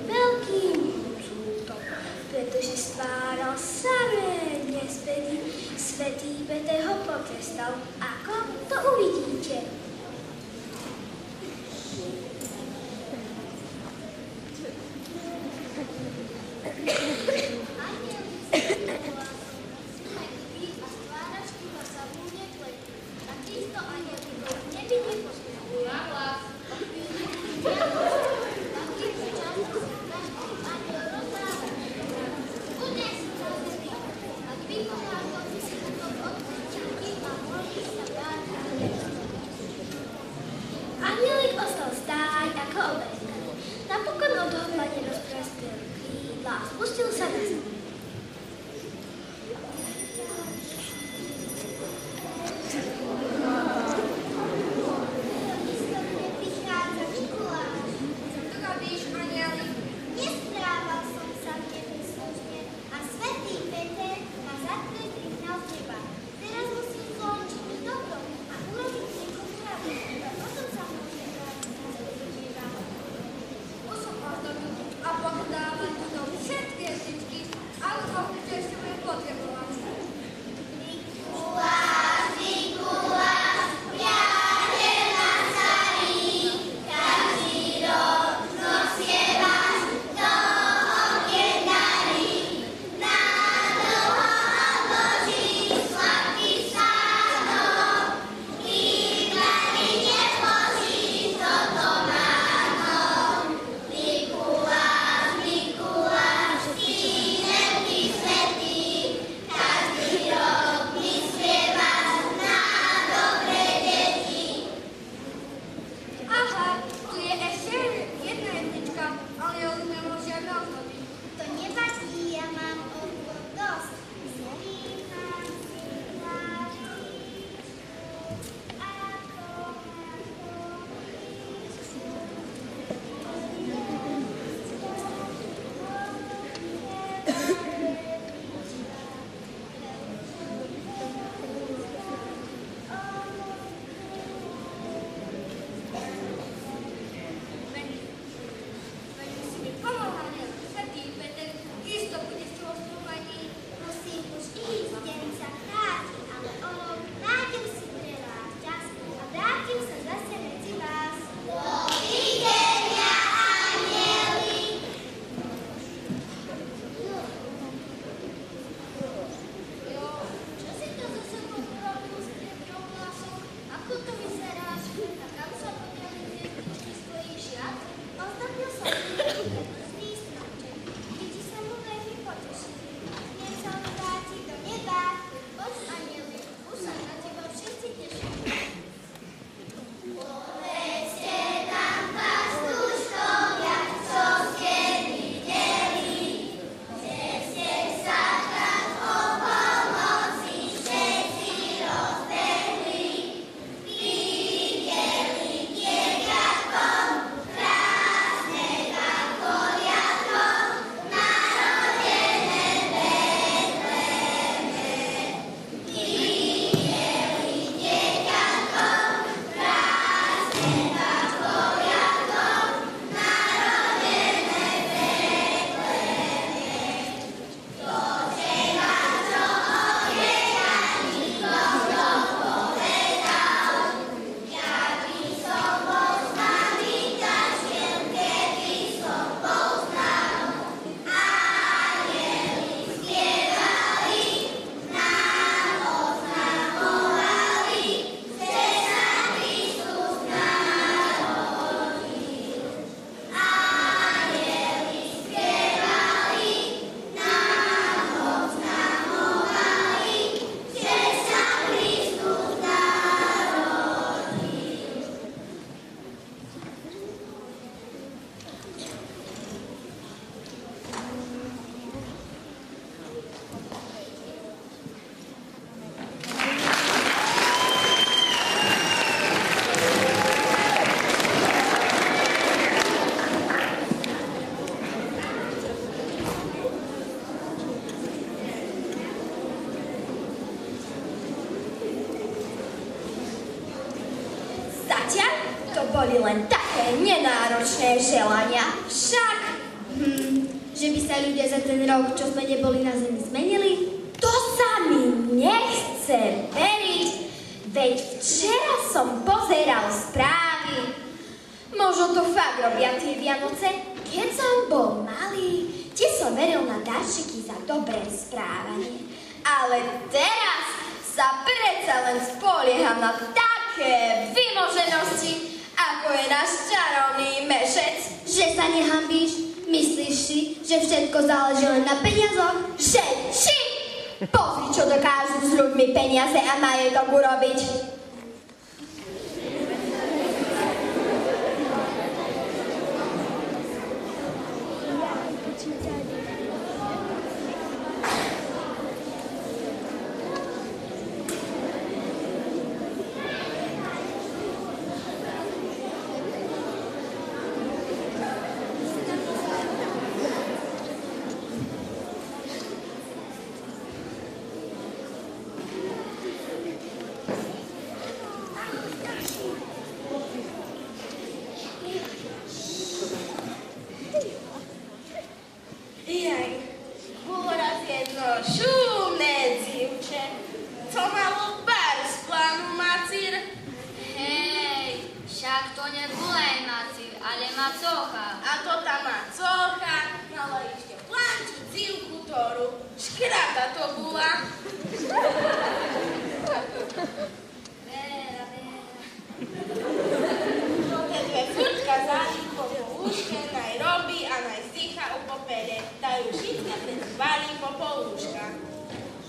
veľkým súdom, pretože stváral samé nespedy. Svätý Peter ho potrestal. Ako? To uvidíte. Anjelik ostal stáť ako obezdaný. Napokon odhodlane rozprostil krídla a spustil sa na zem. boli len také nenáročné želania. Však že by sa ľudia za ten rok, čo sme neboli na Zemi, zmenili? To sa mi nechce veriť. Veď včera som pozeral správy. Možno to fakt robia tie Vianoce. Keď som bol malý, tie som veril na darčeky za dobré správanie. Ale teraz sa predsa len spolieham na také vymoženosti, ako je náš čarovný mešec. Že sa nehambíš? Myslíš si, že všetko záleží len na peniazoch? Všetci! Pozri, čo dokážu s ľuďmi peniaze a majetok urobiť.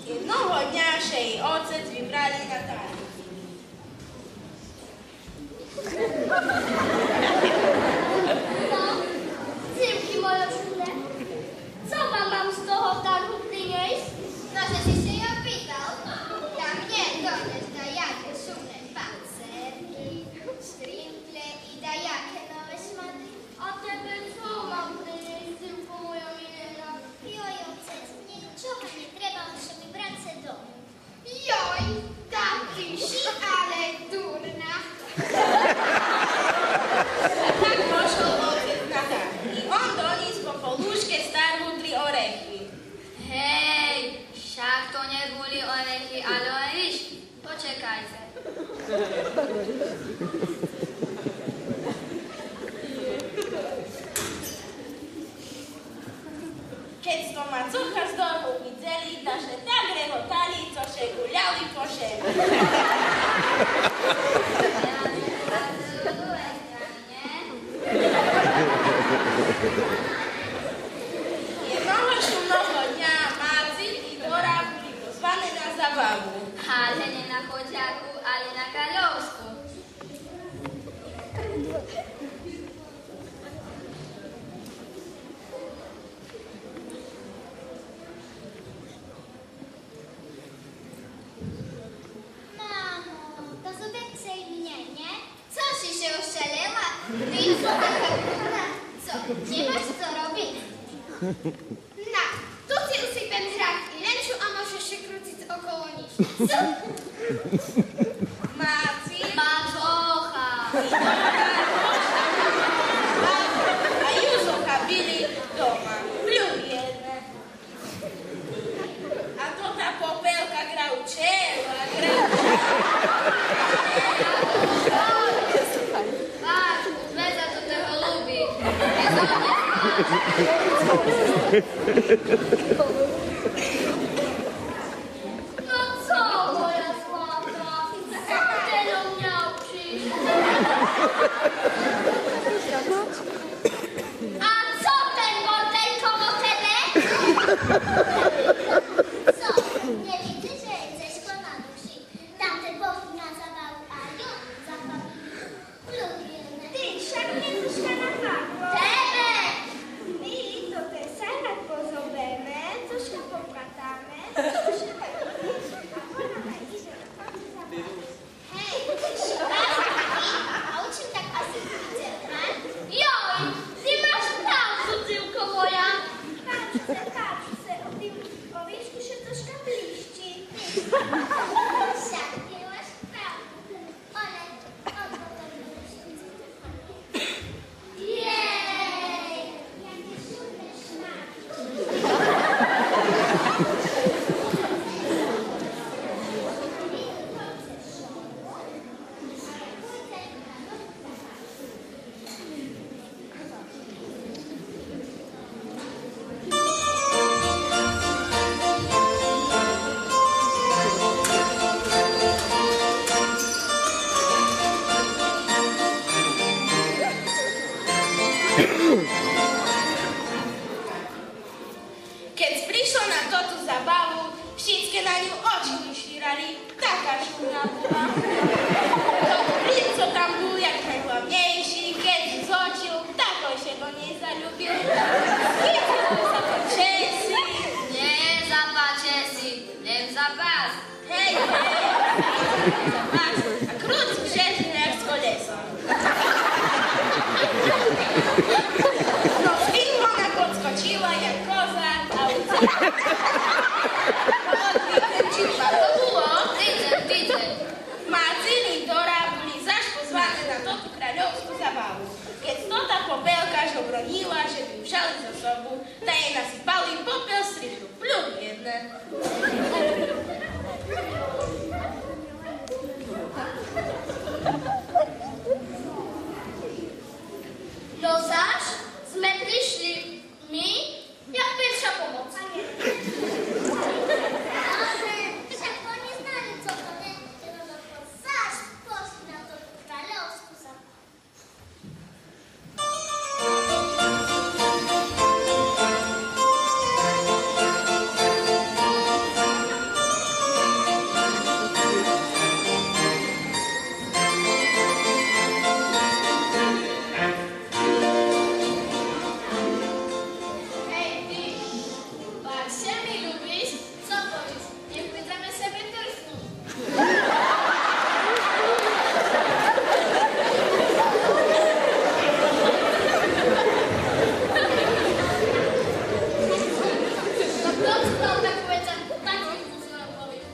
Jednoho dňa še jej otec vybrali na táľ. No, Zimky moje čudné, co vám mám z toho darbu priniesť? No, že si sa ja pýtal, ja mne dones dajaké šumné pancerky, štrimple i dajaké nové šmaty. A tebe čo mám priniesť, Zimko moja milena? Joj, otec, ničoho nie treba, muszę mi wracać do domu. Joj, taki si, ale durna. Tak pošol otec na táľ. I on donísť po polúške starú 3 orechy. Hej, však to neboli orechy, ale orišky. Počekajte. Keď to ma cocha z domu videli, taže tak rehotali, cože guľali po šeri. Jednoho šumného dňa Marcin i Dora boli pozvané na zabavu. Ale nie na chodiaku, ale na kaľovsku. Mamo, to sú więcej mnie, nie? Co si się oszalała? Ty jest taka durna. Co, nie masz co robić? Na, tu ci usypiam zrak i lęciu, a możesz się krócić około nich. Co? Marcin Macocha! a Józefka byli doma. Pľuj jedne. A to tá popelka gra učela, Patrz, Zvezda to tego lubi. No co, moja sławna? Co ty no miał przyjść? A co ten bordel koło tebe? Co? Nie widzisz, że jesteś pomadusi? Tamte boki na zawał, a ją zabawili. Lubię. Ty, však nie duszka na fago. Tebe! My to te sajnak pozobeme, troszkę popratamy, troszkę a ona najdzie na zabawy. Hej, szukaj, a u czym tak asy widzę, ha? Joj, ty masz nauzu, tyłko moja. Patrz se, o tym owieczku się troszkę bliści. Siak, nie masz prawdy. One, on potem Jej! jakie szumne szmaki. Widzę. Marcin i Dora byli zaś pozwane na toku krajowską zabawę. Keď to ta popelka się obroniła, żeby wzięli ze sobą, ta jej nasypali popiel z strychu. Plum jedne. No zaś, sme prišli my, jak pierwsza pomoc. Ale však oni znali, co to będzie, no to zaś poszli na to królewską zabawę. Hej, ty, jak się mi lubisz, co powiesz? Niech będziemy sobie tyrknąć. No to co tak powiedział, tak mi muszę powiedzieć.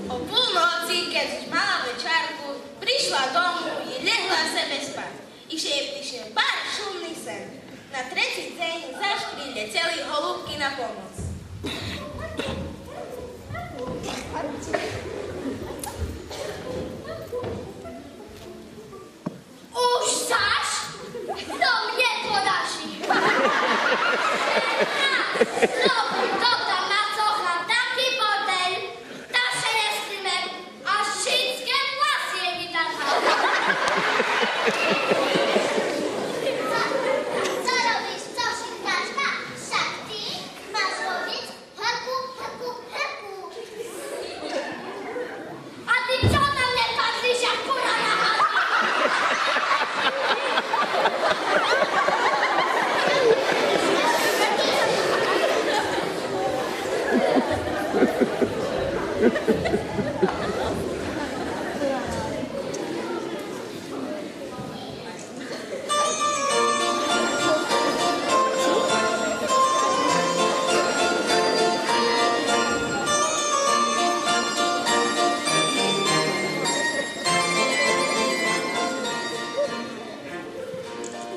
O północy, keď už mala večerku, prišla domu i legla sebe spať. I še jej prišiel bar šumný sen. Na tretí deň zaš prileteli holúbky na pomoc. Už zaś do mnie podaši. Znowu to tam na cocha taki bordel, ta się nie stymem, a wszystkie włosy mi tarcha. Co robisz? Co się grasz? Wszak ty masz robić heku, heku, heku. A ty co na mnie patrzysz jak kura na chatę?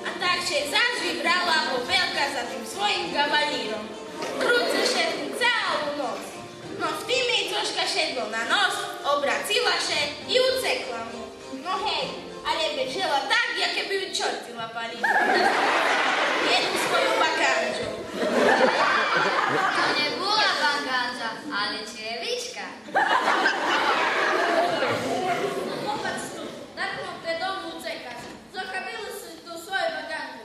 A tak się zaś wybrała popelka za tym swoim kawalirom. Krótce szedł całą noc. No w tym jej troszkę siedło na nos, obraciła się i uciekła mu. No hej, ale bežela tak, jakie by czorty łapali. Jedną swoją bakandzią. To nie była banganza, ale ciewiczka. No popatrz tu, tak mam do domu uciekać. Zachabiły do swojej bagandy.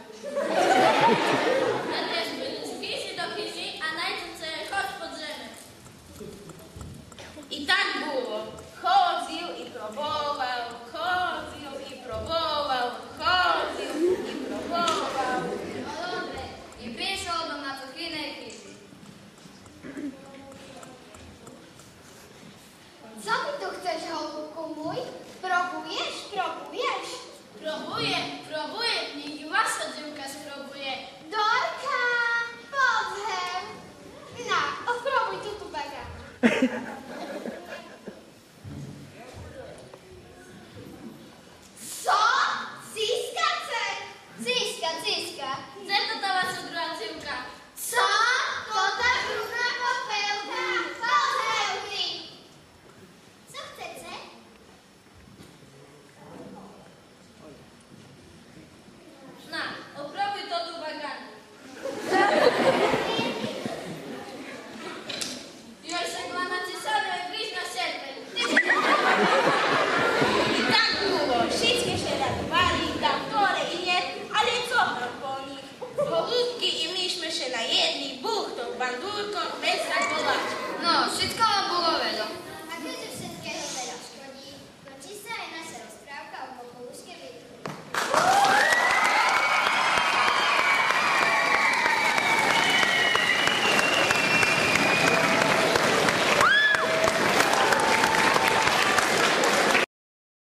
Najpierw byli z kizi do kizi, a najczęściej chodź pod ziemię. I tak było. Chodził i próbował, chodził i próbował, chodził i próbował. No dobre. I prišiel do macochynej chyby. Co ty tu chcesz, holubku mój? Próbujesz? Próbuję,